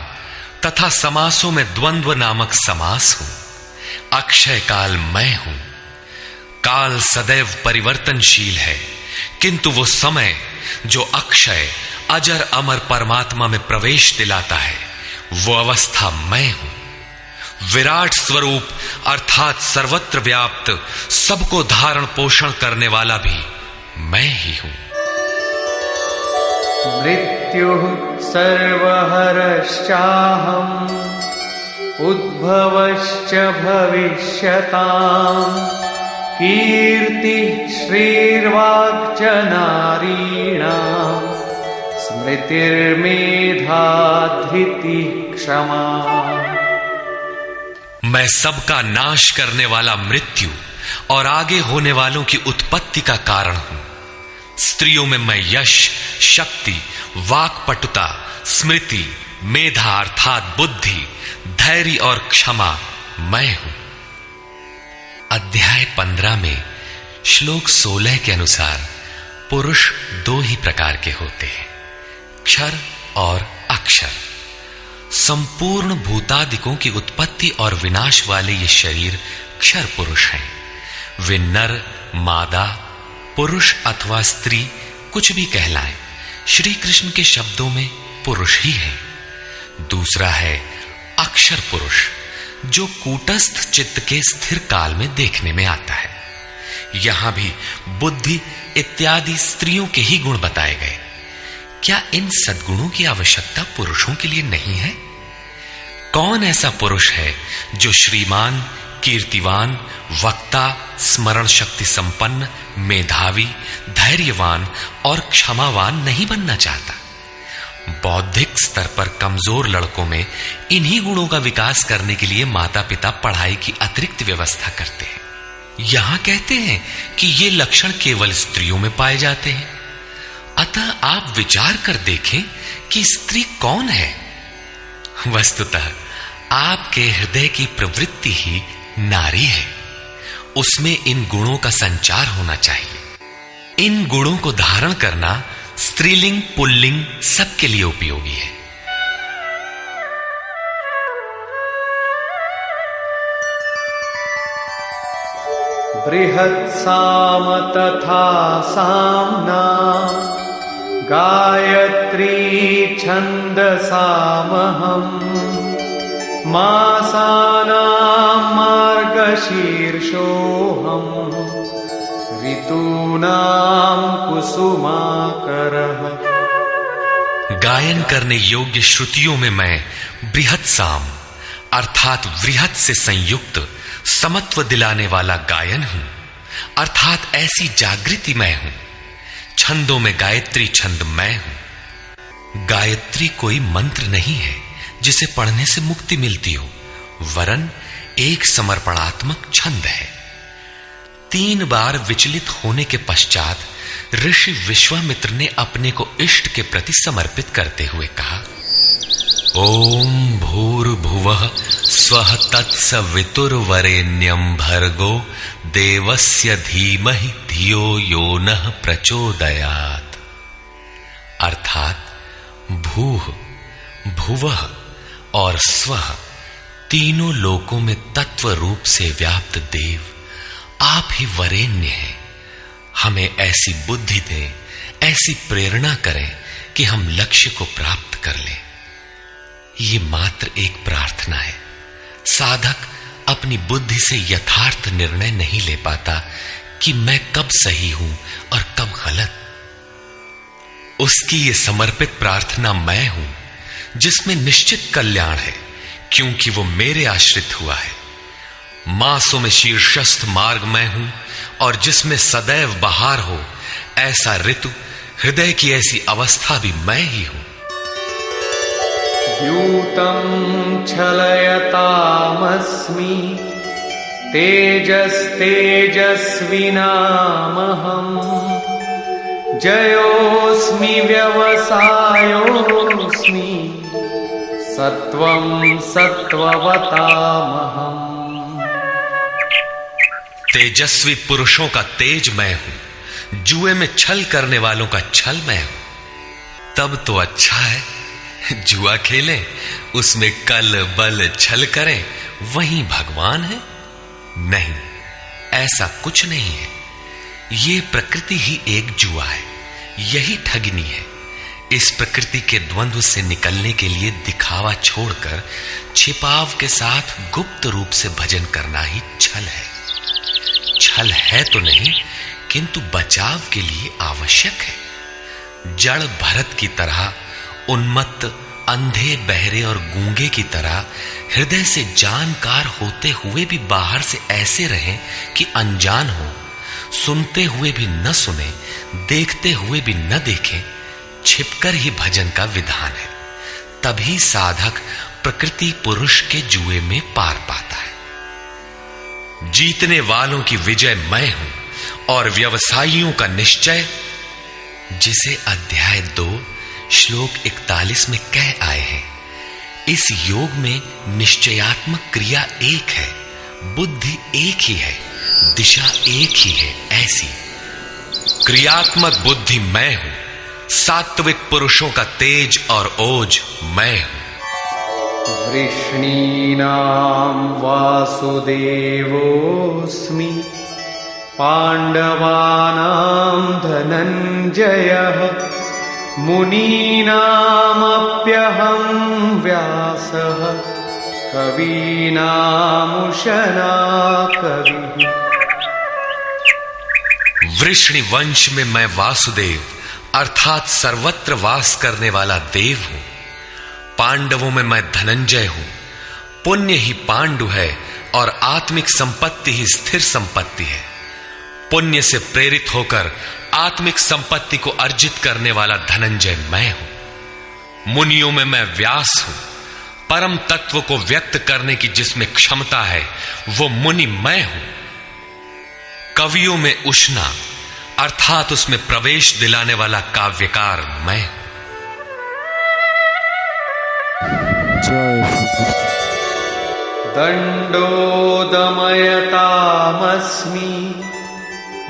तथा समासों में द्वंद्व नामक समास हूं। अक्षय काल मैं हूं। काल सदैव परिवर्तनशील है, किंतु वो समय जो अक्षय अजर अमर परमात्मा में प्रवेश दिलाता है, वो अवस्था मैं हूं। विराट स्वरूप अर्थात सर्वत्र व्याप्त, सबको धारण पोषण करने वाला भी मैं ही हूं। मृत्युः सर्वहरश्चाहम् उद्भवश्च भविष्यताम् कीर्तिः श्रीर्वाक्च नारीणाम् स्मृतिर्मेधा धृतिः क्षमा। मैं सबका नाश करने वाला मृत्यु और आगे होने वालों की उत्पत्ति का कारण हूं। स्त्रियों में मैं यश, शक्ति, वाक्पटुता, स्मृति, मेधा अर्थात बुद्धि, धैर्य और क्षमा मैं हूं। अध्याय 15 में श्लोक 16 के अनुसार पुरुष दो ही प्रकार के होते हैं, क्षर और अक्षर। संपूर्ण भूतादिकों की उत्पत्ति और विनाश वाले ये शरीर क्षर पुरुष हैं। वे नर, मादा, पुरुष अथवा स्त्री कुछ भी कहलाएं, श्री कृष्ण के शब्दों में पुरुष ही है। दूसरा है अक्षर पुरुष, जो कूटस्थ चित्त के स्थिर काल में देखने में आता है। यहां भी बुद्धि इत्यादि स्त्रियों के ही गुण बताए गए। क्या इन सद्गुणों की आवश्यकता पुरुषों के लिए नहीं है? कौन ऐसा पुरुष है जो श्रीमान, कीर्तिवान, वक्ता, स्मरण शक्ति संपन्न, मेधावी, धैर्यवान और क्षमावान नहीं बनना चाहता? बौद्धिक स्तर पर कमजोर लड़कों में इन्हीं गुणों का विकास करने के लिए माता पिता पढ़ाई की अतिरिक्त व्यवस्था करते हैं। यहां कहते हैं कि ये लक्षण केवल स्त्रियों में पाए जाते हैं। अतः आप विचार कर देखें कि स्त्री कौन है। वस्तुतः आपके हृदय की प्रवृत्ति ही नारी है। उसमें इन गुणों का संचार होना चाहिए। इन गुणों को धारण करना स्त्रीलिंग पुल्लिंग सबके लिए उपयोगी है। बृहत्साम तथा साम्ना गायत्री छन्दसामहम् मासानां मार्गशीर्षोऽहम् ऋतूनां कुसुमाकरः। गायन करने योग्य श्रुतियों में मैं बृहत साम अर्थात वृहत से संयुक्त समत्व दिलाने वाला गायन हूं, अर्थात ऐसी जागृति मैं हूं। छंदों में गायत्री छंद मैं हूं। गायत्री कोई मंत्र नहीं है जिसे पढ़ने से मुक्ति मिलती हो, वरन एक समर्पणात्मक छंद है। 3 बार विचलित होने के पश्चात ऋषि विश्वामित्र ने अपने को इष्ट के प्रति समर्पित करते हुए कहा, ओम भूर्भुवः स्वः तत्सवितुर्वरेण्यं भर्गो देवस्य धीमहि धियो यो नः प्रचोदयात्। अर्थात भूः, भुवः और स्वः तीनों लोकों में तत्व रूप से व्याप्त देव आप ही वरेण्य हैं। हमें ऐसी बुद्धि दें, ऐसी प्रेरणा करें कि हम लक्ष्य को प्राप्त कर लें। ये मात्र एक प्रार्थना है। साधक अपनी बुद्धि से यथार्थ निर्णय नहीं ले पाता कि मैं कब सही हूं और कब गलत। उसकी ये समर्पित प्रार्थना मैं हूं, जिसमें निश्चित कल्याण है, क्योंकि वो मेरे आश्रित हुआ है। मासों में शीर्षस्थ मार्ग मैं हूं, और जिसमें सदैव बहार हो, ऐसा ऋतु, हृदय की ऐसी अवस्था भी मैं ही हूं। द्यूतं छलयतामस्मि तेजस्तेजस्विनामहम् जयोऽस्मि व्यवसायोऽस्मि सत्वं सत्ववतामहम्। तेजस्वी पुरुषों का तेज मैं हूं, जुए में छल करने वालों का छल मैं हूं। तब तो अच्छा है जुआ खेलें, उसमें कल बल छल करें, वही भगवान है। नहीं, ऐसा कुछ नहीं है। ये प्रकृति ही एक जुआ है, यही ठगनी है। इस प्रकृति के द्वंद्व से निकलने के लिए दिखावा छोड़कर छिपाव के साथ गुप्त रूप से भजन करना ही छल है। छल है तो नहीं, किंतु बचाव के लिए आवश्यक है। जड़ भरत की तरह, उन्मत्त, अंधे, बहरे और गूंगे की तरह हृदय से जानकार होते हुए भी बाहर से ऐसे रहें कि अनजान हो, सुनते हुए भी न सुने, देखते हुए भी न देखें। छिपकर ही भजन का विधान है। तभी साधक प्रकृति पुरुष के जुए में पार पाता है। जीतने वालों की विजय मैं हूं और व्यवसायियों का निश्चय, जिसे अध्याय 2 श्लोक 41 में कह आए हैं। इस योग में निश्चयात्मक क्रिया एक है, बुद्धि एक ही है, दिशा एक ही है। ऐसी क्रियात्मक बुद्धि मैं हूं, सात्विक पुरुषों का तेज और ओज मैं हूं। वृष्णीनां वासुदेवोऽस्मि पाण्डवानां धनञ्जयः मुनीनामप्यहं व्यासः कवीनामुशना कविः। वृष्णि वंश में मैं वासुदेव अर्थात सर्वत्र वास करने वाला देव हूं। पांडवों में मैं धनंजय हूं। पुण्य ही पांडु है और आत्मिक संपत्ति ही स्थिर संपत्ति है। पुण्य से प्रेरित होकर आत्मिक संपत्ति को अर्जित करने वाला धनंजय मैं हूं। मुनियों में मैं व्यास हूं। परम तत्व को व्यक्त करने की जिसमें क्षमता है, वो मुनि मैं हूं। कवियों में उष्णा अर्थात उसमें प्रवेश दिलाने वाला काव्यकार मैं हूं। दंडोदमयतामस्मि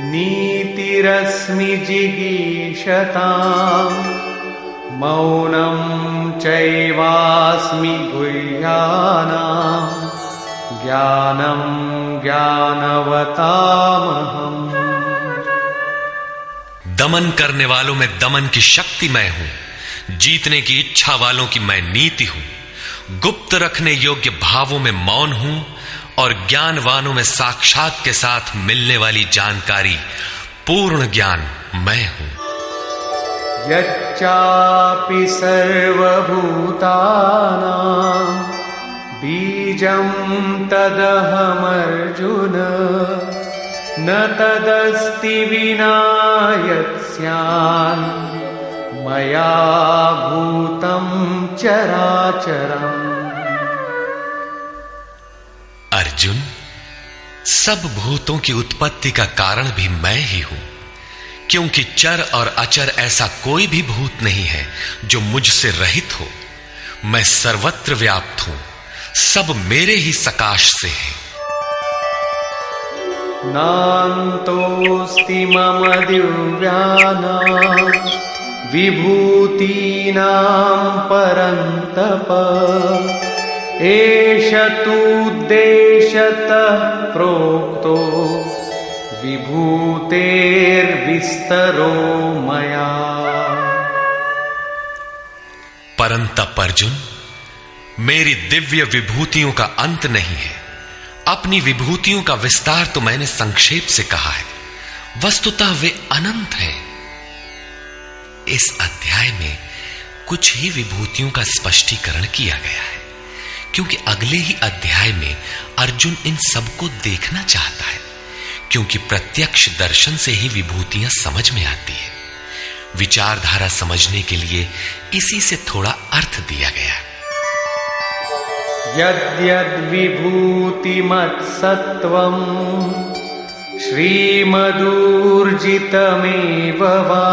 नीतिरस्मि जिगीषताम् मौनं चैवास्मि गुह्यानां ज्ञानं ज्ञानवतामहम्। दमन करने वालों में दमन की शक्ति मैं हूं। जीतने की इच्छा वालों की मैं नीति हूं। गुप्त रखने योग्य भावों में मौन हूं और ज्ञानवानों में साक्षात के साथ मिलने वाली जानकारी, पूर्ण ज्ञान मैं हूं। यच्चापि सर्वभूतानां बीजं तदहमर्जुन न तदस्ति विना यत्स्यान् मया भूतं चराचरम्। अर्जुन, सब भूतों की उत्पत्ति का कारण भी मैं ही हूं, क्योंकि चर और अचर ऐसा कोई भी भूत नहीं है जो मुझसे रहित हो। मैं सर्वत्र व्याप्त हूं, सब मेरे ही सकाश से है। नान्तोऽस्ति मम दिव्यानां विभूतीनां परन्तप एष तूद्देशतः प्रोक्तो विभूतेर्विस्तरो मया। परंतप अर्जुन, मेरी दिव्य विभूतियों का अंत नहीं है। अपनी विभूतियों का विस्तार तो मैंने संक्षेप से कहा है, वस्तुतः वे अनंत हैं। इस अध्याय में कुछ ही विभूतियों का स्पष्टीकरण किया गया है, क्योंकि अगले ही अध्याय में अर्जुन इन सबको देखना चाहता है, क्योंकि प्रत्यक्ष दर्शन से ही विभूतियां समझ में आती है। विचारधारा समझने के लिए इसी से थोड़ा अर्थ दिया गया। यद्यद्विभूतिमत्सत्त्वम् श्रीमदूर्जितमेव वा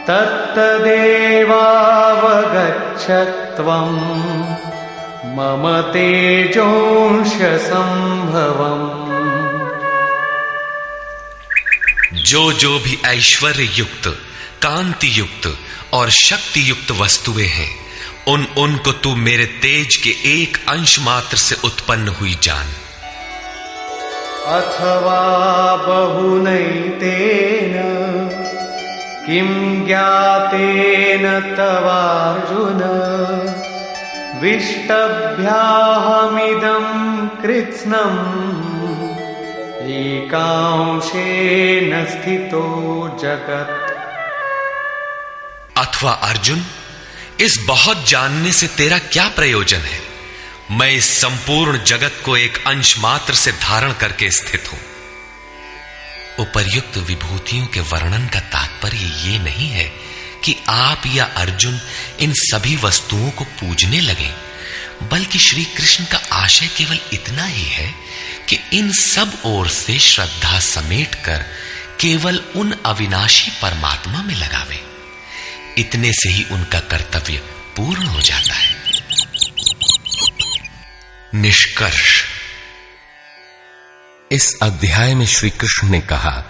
तत्तदेवावगच्छत्वम् मम तेजोंशसंभवम्। जो भी ऐश्वर्य युक्त, कांति युक्त और शक्ति युक्त वस्तुएं हैं, उनको तू मेरे तेज के एक अंश मात्र से उत्पन्न हुई जान। अथवा बहुनैतेन किं ज्ञातेन तवार्जुन विष्टभ्याहमिदं कृत्स्नम् एकांशेन स्थितो जगत्। अथवा अर्जुन, इस बहुत जानने से तेरा क्या प्रयोजन है? मैं इस संपूर्ण जगत को एक अंश मात्र से धारण करके स्थित हूं। उपर्युक्त विभूतियों के वर्णन का तात्पर्य ये नहीं है कि आप या अर्जुन इन सभी वस्तुओं को पूजने लगे, बल्कि श्री कृष्ण का आशय केवल इतना ही है कि इन सब ओर से श्रद्धा समेटकर केवल उन अविनाशी परमात्मा में लगावे। इतने से ही उनका कर्तव्य पूर्ण हो जाता है। निष्कर्ष, इस अध्याय में श्री कृष्ण ने कहा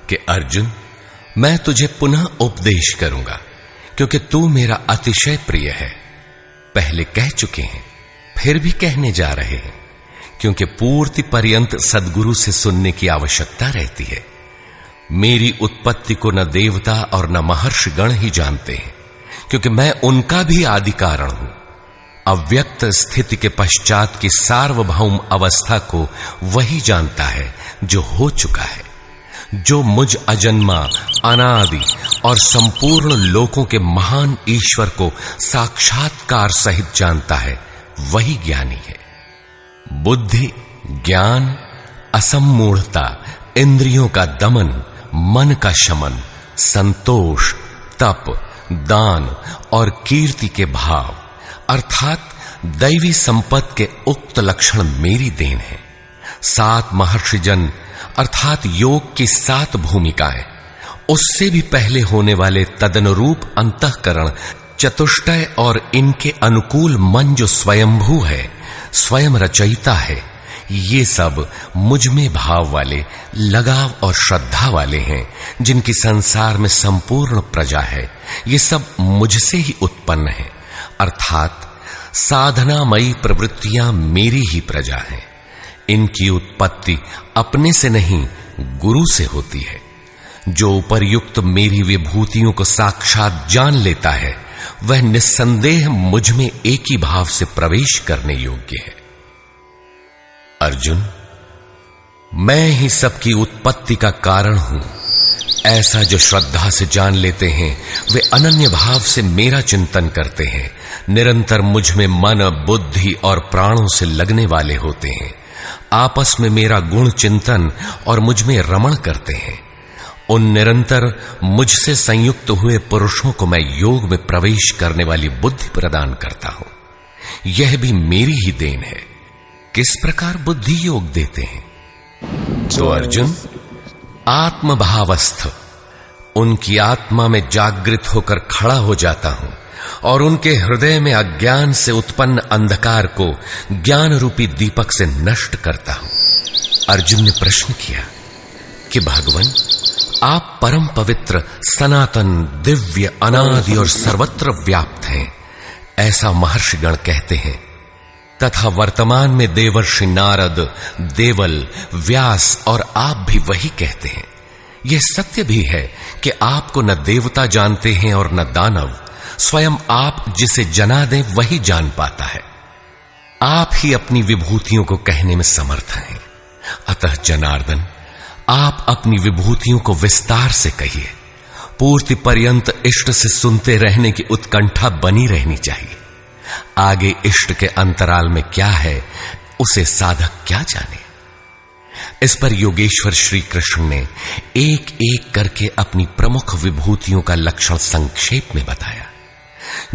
कि अर्जुन, मैं तुझे पुनः उपदेश करूंगा, क्योंकि तू मेरा अतिशय प्रिय है। पहले कह चुके हैं, फिर भी कहने जा रहे हैं, क्योंकि पूर्ति पर्यंत सद्गुरु से सुनने की आवश्यकता रहती है। मेरी उत्पत्ति को न देवता और न महर्षि गण ही जानते हैं, क्योंकि मैं उनका भी आदि कारण हूं। अव्यक्त स्थिति के पश्चात की सार्वभौम अवस्था को वही जानता है जो हो चुका है। जो मुझ अजन्मा, अनादि और संपूर्ण लोकों के महान ईश्वर को साक्षात्कार सहित जानता है, वही ज्ञानी है। बुद्धि, ज्ञान, असम्मूढ़ता, इंद्रियों का दमन, मन का शमन, संतोष, तप, दान और कीर्ति के भाव अर्थात दैवी संपत्ति के उक्त लक्षण मेरी देन है। 7 महर्षिजन अर्थात योग की 7 भूमिकाएं, उससे भी पहले होने वाले तदनुरूप अंतःकरण, चतुष्टय और इनके अनुकूल मन जो स्वयंभू है, स्वयं रचयिता है, ये सब मुझ में भाव वाले, लगाव और श्रद्धा वाले हैं, जिनकी संसार में संपूर्ण प्रजा है। ये सब मुझसे ही उत्पन्न है, अर्थात साधनामयी प्रवृत्तियां मेरी ही प्रजा हैं। इनकी उत्पत्ति अपने से नहीं, गुरु से होती है। जो उपर्युक्त मेरी विभूतियों को साक्षात जान लेता है, वह निस्संदेह मुझ में एक ही भाव से प्रवेश करने योग्य है। अर्जुन, मैं ही सबकी उत्पत्ति का कारण हूं, ऐसा जो श्रद्धा से जान लेते हैं, वे अनन्य भाव से मेरा चिंतन करते हैं, निरंतर मुझ में मन, बुद्धि और प्राणों से लगने वाले होते हैं, आपस में मेरा गुण चिंतन और मुझ में रमण करते हैं। उन निरंतर मुझसे संयुक्त हुए पुरुषों को मैं योग में प्रवेश करने वाली बुद्धि प्रदान करता हूं। यह भी मेरी ही देन है। किस प्रकार बुद्धि योग देते हैं? तो अर्जुन, आत्मभावस्थ उनकी आत्मा में जागृत होकर खड़ा हो जाता हूं और उनके हृदय में अज्ञान से उत्पन्न अंधकार को ज्ञान रूपी दीपक से नष्ट करता हूं। अर्जुन ने प्रश्न किया कि भगवान, आप परम पवित्र, सनातन, दिव्य, अनादि और सर्वत्र व्याप्त हैं, ऐसा महर्षिगण कहते हैं। तथा वर्तमान में देवर्षि नारद, देवल, व्यास और आप भी वही कहते हैं। यह सत्य भी है कि आपको न देवता जानते हैं और न दानव। स्वयं आप जिसे जना दें वही जान पाता है। आप ही अपनी विभूतियों को कहने में समर्थ हैं। अतः जनार्दन, आप अपनी विभूतियों को विस्तार से कहिए। पूर्ति पर्यंत इष्ट से सुनते रहने की उत्कंठा बनी रहनी चाहिए। आगे इष्ट के अंतराल में क्या है, उसे साधक क्या जाने। इस पर योगेश्वर श्री कृष्ण ने एक एक करके अपनी प्रमुख विभूतियों का लक्षण संक्षेप में बताया,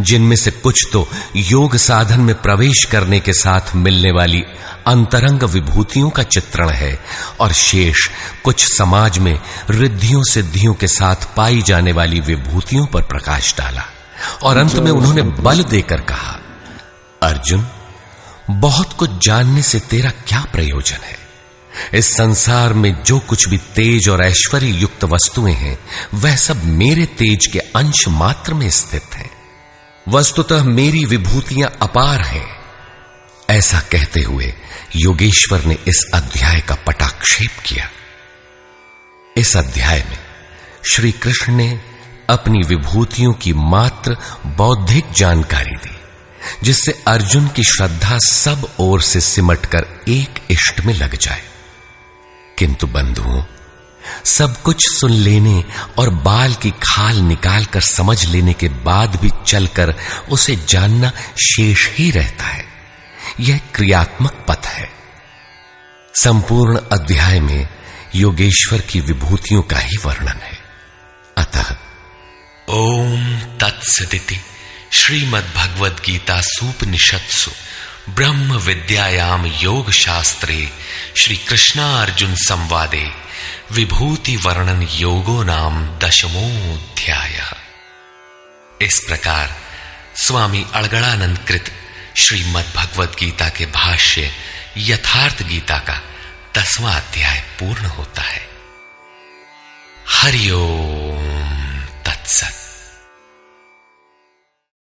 जिनमें से कुछ तो योग साधन में प्रवेश करने के साथ मिलने वाली अंतरंग विभूतियों का चित्रण है, और शेष कुछ समाज में रिद्धियों सिद्धियों के साथ पाई जाने वाली विभूतियों पर प्रकाश डाला। और अंत में उन्होंने बल देकर कहा, अर्जुन, बहुत कुछ जानने से तेरा क्या प्रयोजन है। इस संसार में जो कुछ भी तेज और ऐश्वर्य युक्त वस्तुएं हैं, वह सब मेरे तेज के अंश मात्र में स्थित हैं। वस्तुतः मेरी विभूतियां अपार हैं। ऐसा कहते हुए योगेश्वर ने इस अध्याय का पटाक्षेप किया। इस अध्याय में श्री कृष्ण ने अपनी विभूतियों की मात्र बौद्धिक जानकारी दी, जिससे अर्जुन की श्रद्धा सब ओर से सिमटकर एक इष्ट में लग जाए। किंतु बंधुओं, सब कुछ सुन लेने और बाल की खाल निकालकर समझ लेने के बाद भी चलकर उसे जानना शेष ही रहता है। यह क्रियात्मक पथ है। संपूर्ण अध्याय में योगेश्वर की विभूतियों का ही वर्णन है। अतः ओम तत्सदिति श्रीमद्भगवद गीता सूपनिषत्सु ब्रह्म विद्यायाम योग शास्त्रे श्री कृष्णार्जुन संवादे विभूति वर्णन योगो नाम 10वां। इस प्रकार स्वामी अड़गड़ानंद कृत श्रीमद्भगवद गीता के भाष्य यथार्थ गीता का 10वां अध्याय पूर्ण होता है। हरि ओम तत्सत।